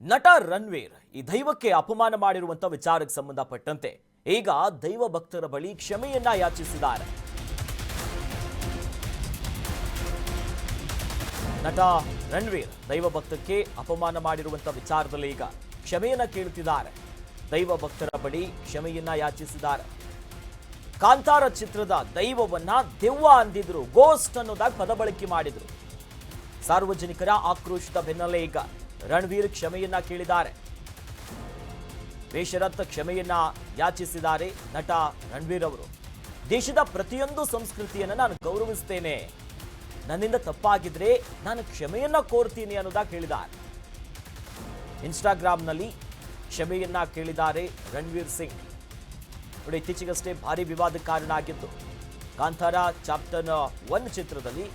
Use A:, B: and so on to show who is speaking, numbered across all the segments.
A: ನಟ ರಣವೀರ್ ಈ ದೈವಕ್ಕೆ ಅಪಮಾನ ಮಾಡಿರುವಂತ ವಿಚಾರಕ್ಕೆ ಸಂಬಂಧಪಟ್ಟಂತೆ ಈಗ ದೈವ ಭಕ್ತರ ಬಳಿ ಕ್ಷಮೆಯನ್ನ ಯಾಚಿಸಿದ್ದಾರೆ. ನಟ ರಣವೀರ್ ದೈವ ಭಕ್ತಕ್ಕೆ ಅಪಮಾನ ಮಾಡಿರುವಂತ ವಿಚಾರದಲ್ಲಿ ಈಗ ಕ್ಷಮೆಯನ್ನ ಕೇಳುತ್ತಿದ್ದಾರೆ. ದೈವ ಭಕ್ತರ ಬಳಿ ಕ್ಷಮೆಯನ್ನ ಯಾಚಿಸಿದ್ದಾರೆ. ಕಾಂತಾರ ಚಿತ್ರದ ದೈವವನ್ನ ದೆವ್ವ ಅಂದಿದ್ರು, ಗೋಸ್ಟ್ ಅನ್ನೋದಾಗಿ ಪದ ಬಳಕೆ ಮಾಡಿದ್ರು. ಸಾರ್ವಜನಿಕರ ಆಕ್ರೋಶದ ಬೆನ್ನಲ್ಲೇ ಈಗ ರಣವೀರ್ ಕ್ಷಮೆಯನ್ನ ಕೇಳಿದ್ದಾರೆ. ಬೇಷರತ್ ಕ್ಷಮೆಯನ್ನ ಯಾಚಿಸಿದ್ದಾರೆ ನಟ ರಣವೀರ್ ಅವರು. ದೇಶದ ಪ್ರತಿಯೊಂದು ಸಂಸ್ಕೃತಿಯನ್ನ ನಾನು ಗೌರವಿಸ್ತೇನೆ, ನನ್ನಿಂದ ತಪ್ಪಾಗಿದ್ರೆ ನಾನು ಕ್ಷಮೆಯನ್ನ ಕೋರ್ತೀನಿ ಅನ್ನೋದಾಗಿ ಹೇಳಿದ್ದಾರೆ. ಇನ್ಸ್ಟಾಗ್ರಾಂನಲ್ಲಿ ಕ್ಷಮೆಯನ್ನ ಕೇಳಿದ್ದಾರೆ ರಣವೀರ್ ಸಿಂಗ್. ನೋಡಿ, ಇತ್ತೀಚೆಗಷ್ಟೇ ಭಾರಿ ವಿವಾದಕ್ಕೆ ಕಾರಣ ಆಗಿತ್ತು. ಕಾಂತಾರ ಚಾಪ್ಟರ್ 1 ಚಿತ್ರದಲ್ಲಿ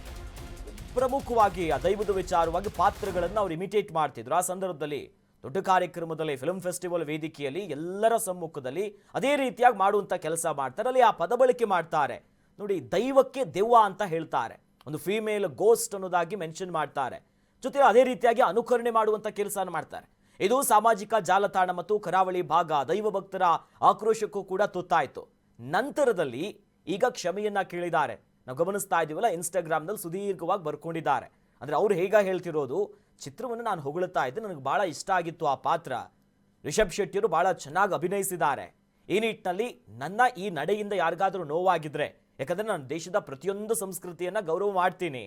A: ಪ್ರಮುಖವಾಗಿ ಆ ದೈವದ ವಿಚಾರವಾಗಿ ಪಾತ್ರಗಳನ್ನು ಅವರು ಇಮಿಟೇಟ್ ಮಾಡ್ತಿದ್ರು. ಆ ಸಂದರ್ಭದಲ್ಲಿ ದೊಡ್ಡ ಕಾರ್ಯಕ್ರಮದಲ್ಲಿ ಫಿಲ್ಮ್ ಫೆಸ್ಟಿವಲ್ ವೇದಿಕೆಯಲ್ಲಿ ಎಲ್ಲರ ಸಮ್ಮುಖದಲ್ಲಿ ಅದೇ ರೀತಿಯಾಗಿ ಮಾಡುವಂಥ ಕೆಲಸ ಮಾಡ್ತಾರೆ. ಅಲ್ಲಿ ಆ ಪದ ಬಳಕೆ ಮಾಡ್ತಾರೆ. ನೋಡಿ, ದೈವಕ್ಕೆ ದೆವ್ವ ಅಂತ ಹೇಳ್ತಾರೆ, ಒಂದು ಫೀಮೇಲ್ ಗೋಸ್ಟ್ ಅನ್ನೋದಾಗಿ ಮೆನ್ಷನ್ ಮಾಡ್ತಾರೆ. ಜೊತೆ ಅದೇ ರೀತಿಯಾಗಿ ಅನುಕರಣೆ ಮಾಡುವಂಥ ಕೆಲಸ ಮಾಡ್ತಾರೆ. ಇದು ಸಾಮಾಜಿಕ ಜಾಲತಾಣ ಮತ್ತು ಕರಾವಳಿ ಭಾಗ ದೈವ ಭಕ್ತರ ಆಕ್ರೋಶಕ್ಕೂ ಕೂಡ ತುತ್ತಾಯಿತು. ನಂತರದಲ್ಲಿ ಈಗ ಕ್ಷಮೆಯನ್ನ ಕೇಳಿದ್ದಾರೆ. ನಾವು ಗಮನಿಸ್ತಾ ಇದ್ದೀವಲ್ಲ, ಇನ್ಸ್ಟಾಗ್ರಾಮ್ನಲ್ಲಿ ಸುದೀರ್ಘವಾಗಿ ಬರ್ಕೊಂಡಿದ್ದಾರೆ. ಅಂದರೆ ಅವ್ರು ಹೇಗ ಹೇಳ್ತಿರೋದು, ಚಿತ್ರವನ್ನು ನಾನು ಹೊಗಳುತ್ತಾ ಇದ್ದೆ, ನನಗೆ ಭಾಳ ಇಷ್ಟ ಆಗಿತ್ತು ಆ ಪಾತ್ರ, ರಿಷಬ್ ಶೆಟ್ಟಿಯವರು ಭಾಳ ಚೆನ್ನಾಗಿ ಅಭಿನಯಿಸಿದ್ದಾರೆ. ಈ ನಿಟ್ಟಿನಲ್ಲಿ ನನ್ನ ಈ ನಡೆಯಿಂದ ಯಾರಿಗಾದರೂ ನೋವಾಗಿದ್ರೆ, ಯಾಕಂದರೆ ನಾನು ದೇಶದ ಪ್ರತಿಯೊಂದು ಸಂಸ್ಕೃತಿಯನ್ನು ಗೌರವ ಮಾಡ್ತೀನಿ,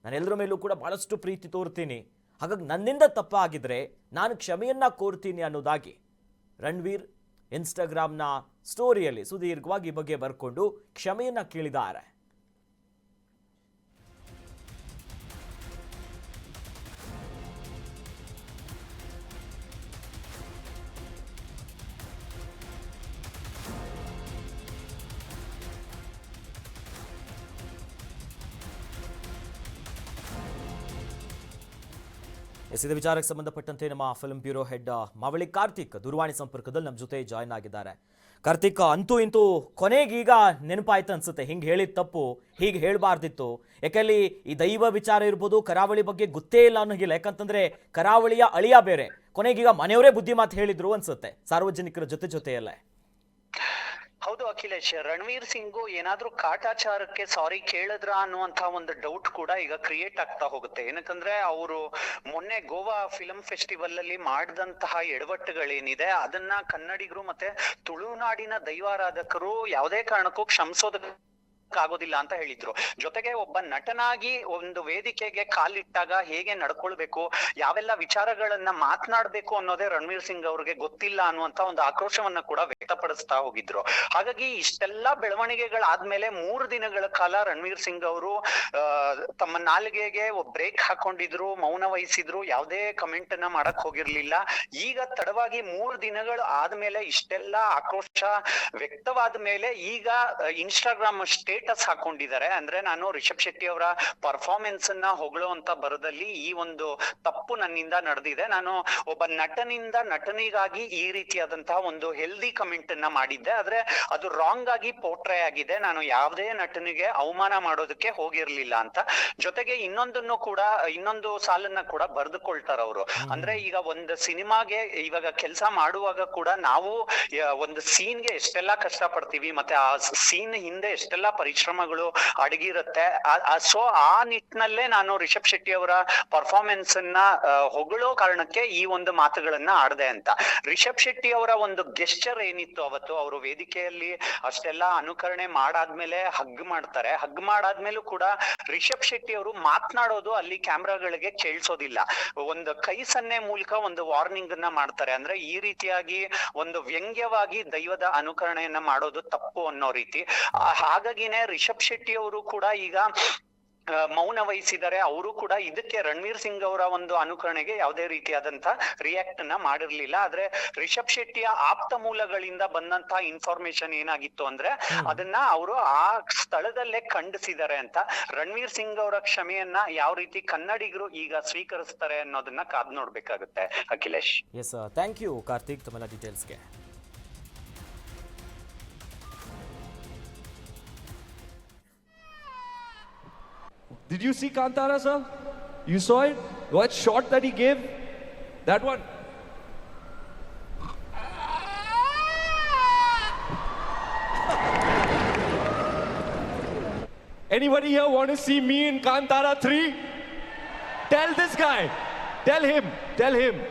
A: ನಾನೆಲ್ಲರ ಮೇಲೂ ಕೂಡ ಭಾಳಷ್ಟು ಪ್ರೀತಿ ತೋರ್ತೀನಿ, ಹಾಗಾಗಿ ನನ್ನಿಂದ ತಪ್ಪಾಗಿದ್ರೆ ನಾನು ಕ್ಷಮೆಯನ್ನ ಕೋರ್ತೀನಿ ಅನ್ನೋದಾಗಿ ರಣವೀರ್ ಇನ್ಸ್ಟಾಗ್ರಾಮ್ನ ಸ್ಟೋರಿಯಲ್ಲಿ ಸುದೀರ್ಘವಾಗಿ ಈ ಬಗ್ಗೆ ಬರ್ಕೊಂಡು ಕ್ಷಮೆಯನ್ನ ಕೇಳಿದ್ದಾರೆ. ಇದೇ ವಿಚಾರಕ್ಕೆ ಸಂಬಂಧಪಟ್ಟಂತೆ ನಮ್ಮ ಫಿಲ್ಮ್ ಬ್ಯೂರೋ ಹೆಡ್ ಮಾವಳಿ ಕಾರ್ತಿಕ್ ದೂರವಾಣಿ ಸಂಪರ್ಕದಲ್ಲಿ ನಮ್ಮ ಜೊತೆ ಜಾಯ್ನ್ ಆಗಿದ್ದಾರೆ. ಕಾರ್ತಿಕ್, ಅಂತೂ ಇಂತೂ ಕೊನೆಗೀಗ ನೆನಪಾಯ್ತು ಅನ್ಸುತ್ತೆ, ಹಿಂಗೆ ಹೇಳಿದ ತಪ್ಪು, ಹೀಗೆ ಹೇಳಬಾರ್ದಿತ್ತು. ಯಾಕಲ್ಲಿ ಈ ದೈವ ವಿಚಾರ ಇರ್ಬೋದು, ಕರಾವಳಿ ಬಗ್ಗೆ ಗೊತ್ತೇ ಇಲ್ಲ ಅನ್ನೋಗಿಲ್ಲ. ಯಾಕಂತಂದ್ರೆ ಕರಾವಳಿಯ ಅಳಿಯ ಬೇರೆ, ಕೊನೆಗೀಗ ಮನೆಯವರೇ ಬುದ್ಧಿ ಮಾತು ಹೇಳಿದ್ರು ಅನ್ಸುತ್ತೆ ಸಾರ್ವಜನಿಕರ ಜೊತೆಯಲ್ಲೇ.
B: ಹೌದು ಅಖಿಲೇಶ್, ರಣವೀರ್ ಸಿಂಗು ಏನಾದ್ರೂ ಕಾಟಾಚಾರಕ್ಕೆ ಸಾರಿ ಕೇಳಿದ್ರ ಅನ್ನುವಂತ ಒಂದು ಡೌಟ್ ಕೂಡ ಈಗ ಕ್ರಿಯೇಟ್ ಆಗ್ತಾ ಹೋಗುತ್ತೆ. ಏನಕ್ಕಂದ್ರೆ ಅವರು ಮೊನ್ನೆ ಗೋವಾ ಫಿಲ್ಮ್ ಫೆಸ್ಟಿವಲ್ ಅಲ್ಲಿ ಮಾಡಿದಂತಹ ಎಡವಟ್ಟುಗಳೇನಿದೆ ಅದನ್ನ ಕನ್ನಡಿಗರು ಮತ್ತೆ ತುಳುನಾಡಿನ ದೈವಾರಾಧಕರು ಯಾವುದೇ ಕಾರಣಕ್ಕೂ ಕ್ಷಮಿಸೋದಕ್ಕಾಗೋದಿಲ್ಲ ಅಂತ ಹೇಳಿದ್ರು. ಜೊತೆಗೆ ಒಬ್ಬ ನಟನಾಗಿ ಒಂದು ವೇದಿಕೆಗೆ ಕಾಲಿಟ್ಟಾಗ ಹೇಗೆ ನಡ್ಕೊಳ್ಬೇಕು, ಯಾವೆಲ್ಲ ವಿಚಾರಗಳನ್ನ ಮಾತನಾಡ್ಬೇಕು ಅನ್ನೋದೇ ರಣವೀರ್ ಸಿಂಗ್ ಅವ್ರಿಗೆ ಗೊತ್ತಿಲ್ಲ ಅನ್ನುವಂತ ಒಂದು ಆಕ್ರೋಶವನ್ನ ಕೂಡ ವ್ಯಕ್ತಪಡಿಸ್ತಾ ಹೋಗಿದ್ರು. ಹಾಗಾಗಿ ಇಷ್ಟೆಲ್ಲಾ ಬೆಳವಣಿಗೆಗಳಾದ್ಮೇಲೆ 3 ದಿನಗಳ ಕಾಲ ರಣವೀರ್ ಸಿಂಗ್ ಅವರು ತಮ್ಮ ನಾಲಿಗೆಗೆ ಬ್ರೇಕ್ ಹಾಕೊಂಡಿದ್ರು, ಮೌನ ವಹಿಸಿದ್ರು, ಯಾವುದೇ ಕಮೆಂಟ್ ಅನ್ನ ಮಾಡಕ್ ಹೋಗಿರ್ಲಿಲ್ಲ. ಈಗ ತಡವಾಗಿ 3 ದಿನಗಳು ಆದ್ಮೇಲೆ ಇಷ್ಟೆಲ್ಲಾ ಆಕ್ರೋಶ ವ್ಯಕ್ತವಾದ ಮೇಲೆ ಈಗ ಇನ್ಸ್ಟಾಗ್ರಾಮ್ ಸ್ಟೇಟಸ್ ಹಾಕೊಂಡಿದ್ದಾರೆ. ಅಂದ್ರೆ ನಾನು ರಿಷಬ್ ಶೆಟ್ಟಿ ಅವರ ಪರ್ಫಾರ್ಮೆನ್ಸ್ ಅನ್ನ ಹೊಗಳುವಂತ ಬರದಲ್ಲಿ ಈ ಒಂದು ತಪ್ಪು ನನ್ನಿಂದ ನಡೆದಿದೆ, ನಾನು ಒಬ್ಬ ನಟನಿಗಾಗಿ ಈ ರೀತಿಯಾದಂತಹ ಒಂದು ಹೆಲ್ದಿ ಕಮೆಂಟ್ ಅನ್ನ ಮಾಡಿದ್ದೆ, ಆದ್ರೆ ಅದು ರಾಂಗ್ ಆಗಿ ಪೋರ್ಟ್ರೇ ಆಗಿದೆ, ನಾನು ಯಾವುದೇ ನಟನಿಗೆ ಅವಮಾನ ಮಾಡೋದಕ್ಕೆ ಹೋಗಿರ್ಲಿಲ್ಲ ಅಂತ. ಜೊತೆಗೆ ಇನ್ನೊಂದು ಸಾಲನ್ನ ಕೂಡ ಬರೆದುಕೊಳ್ತಾರ ಅವರು. ಅಂದ್ರೆ ಈಗ ಒಂದು ಸಿನಿಮಾಗೆ ಇವಾಗ ಕೆಲಸ ಮಾಡುವಾಗ ಕೂಡ ನಾವು ಒಂದು ಸೀನ್ಗೆ ಎಷ್ಟೆಲ್ಲಾ ಕಷ್ಟ ಪಡ್ತೀವಿ, ಮತ್ತೆ ಆ ಸೀನ್ ಹಿಂದೆ ಎಷ್ಟೆಲ್ಲಾ ಪರಿಶ್ರಮಗಳು ಅಡಗಿರುತ್ತೆ. ಸೊ ಆ ನಿಟ್ಟಿನಲ್ಲೇ ನಾನು ರಿಷಬ್ ಶೆಟ್ಟಿ ಅವರ ಪರ್ಫಾರ್ಮೆನ್ಸ್ ಅನ್ನ ಹೊಗಳೋ ಕಾರಣಕ್ಕೆ ಈ ಒಂದು ಮಾತುಗಳನ್ನ ಆಡ್ದೆ ಅಂತ. ರಿಷಬ್ ಶೆಟ್ಟಿ ಅವರ ಒಂದು ಗೆಸ್ಚರ್ ಏನಿತ್ತು ಅವತ್ತು, ಅವರು ವೇದಿಕೆಯಲ್ಲಿ ಅಷ್ಟೆಲ್ಲಾ ಅನುಕರಣೆ ಮಾಡಾದ್ಮೇಲೆ ಹಗ್ ಮಾಡ್ತಾರೆ. ಹಗ್ ಮಾಡಾದ್ಮೇಲೂ ಕೂಡ ರಿಷಬ್ ಶೆಟ್ಟಿ ಅವರು ಮಾತನಾಡೋದು ಅಲ್ಲಿ ಕ್ಯಾಮ್ರಾಗಳಿಗೆ ಕೇಳಿಸೋದಿಲ್ಲ, ಒಂದು ಕೈ ಸನ್ನೆ ಮೂಲಕ ಒಂದು ವಾರ್ನಿಂಗ್ ಅನ್ನ ಮಾಡ್ತಾರೆ. ಅಂದ್ರೆ ಈ ರೀತಿಯಾಗಿ ಒಂದು ವ್ಯಂಗ್ಯವಾಗಿ ದೈವದ ಅನುಕರಣೆಯನ್ನ ಮಾಡೋದು ತಪ್ಪು ಅನ್ನೋ ರೀತಿ. ಹಾಗಾಗಿನೇ ರಿಷಬ್ ಶೆಟ್ಟಿ ಅವರು ಕೂಡ ಈಗ ಮೌನ ವಹಿಸಿದ್ದಾರೆ. ಅವರು ಕೂಡ ಇದಕ್ಕೆ ರಣವೀರ್ ಸಿಂಗ್ ಅವರ ಒಂದು ಅನುಕರಣೆಗೆ ಯಾವುದೇ ರೀತಿಯಾದಂತ ರಿಯಾಕ್ಟ್ ಅನ್ನ ಮಾಡಿರ್ಲಿಲ್ಲ. ಆದ್ರೆ ರಿಷಬ್ ಶೆಟ್ಟಿಯ ಆಪ್ತ ಮೂಲಗಳಿಂದ ಬಂದಂತ ಇನ್ಫಾರ್ಮೇಶನ್ ಏನಾಗಿತ್ತು ಅಂದ್ರೆ ಅದನ್ನ ಅವರು ಆ ಸ್ಥಳದಲ್ಲೇ ಖಂಡಿಸಿದ್ದಾರೆ ಅಂತ. ರಣವೀರ್ ಸಿಂಗ್ ಅವರ ಕ್ಷಮೆಯನ್ನ ಯಾವ ರೀತಿ ಕನ್ನಡಿಗರು ಈಗ ಸ್ವೀಕರಿಸ್ತಾರೆ ಅನ್ನೋದನ್ನ ಕಾದ್ ನೋಡ್ಬೇಕಾಗುತ್ತೆ Akhilesh.
A: Yes, thank you Karthik ತಮ್ಮೆಲ್ಲ ಡೀಟೇಲ್ಸ್ಗೆ.
C: Did you see Kantara, sir? You saw it? What shot that he gave? That one. Anybody here want to see me in Kantara 3? Tell this guy. Tell him.